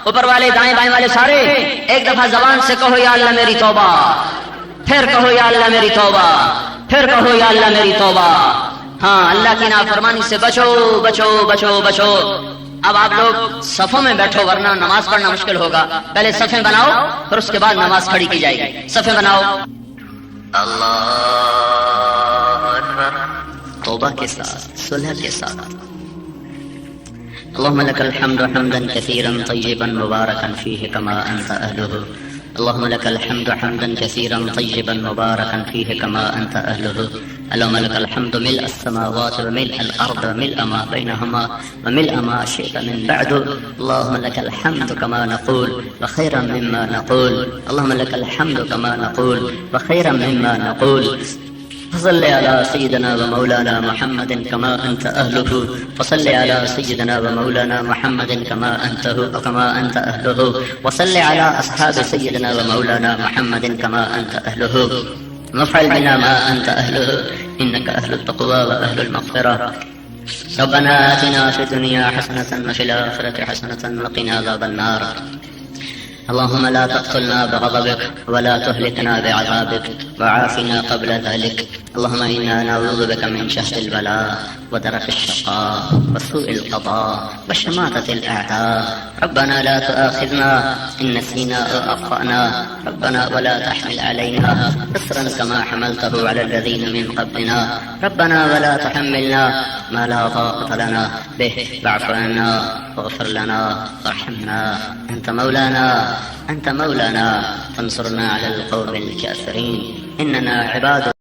اوپر والے دائیں بائیں والے سارے ایک دفعہ زبان سے کہو یا اللہ میری توبہ، پھر کہو یا اللہ میری توبہ، پھر کہو یا اللہ میری توبہ۔ ہاں، اللہ کی نافرمانی سے بچو بچو بچو بچو۔ اب آپ لوگ صفوں میں بیٹھو ورنہ نماز پڑھنا مشکل ہوگا۔ پہلے صفیں بناؤ پھر اس کے بعد نماز کھڑی کی جائے گی۔ صفیں بناؤ۔ اللہ اکبر، توبہ کے ساتھ، صلح کے ساتھ۔ اللهم لك الحمد حمدا كثيرا طيبا مباركا فيه كما أنت أهله. اللهم لك الحمد حمدا كثيرا طيبا مباركا فيه كما أنت أهله. اللهم لك الحمد ملء السماوات وملء الأرض وملء ما بينهما وملء ما شئت من بعد. اللهم لك الحمد كما نقول وخيرا مما نقول. اللهم لك الحمد كما نقول وخيرا مما نقول. فصل على سيدنا ومولانا محمد كما أنت أهله. فصل على سيدنا ومولانا محمد كما أنت أهله. وصل على أصحاب سيدنا ومولانا محمد كما أنت أهله. وافعل بنا ما أنت أهله إنك أهل التقوى وأهل المغفرة. ربنا آتنا في الدنيا حسنة وفي الآخرة حسنة وقنا عذاب النار. اللهم لا تقتلنا بغضبك ولا تهلكنا بعذابك وعافنا قبل ذلك. اللهم إنا نعوذ بك من شهد البلاء ودرك الشقاء وسوء القضاء وشماتة الأعداء. ربنا لا تؤاخذنا إن نسينا أو أخطأنا. ربنا ولا تحمل علينا إصرا كما حملته على الذين من قبلنا. ربنا ولا تحملنا ما لا طاقة لنا به. واعف عنا واغفر لنا وارحمنا. أنت مولانا فانصرنا على القوم الكافرين. إننا عباد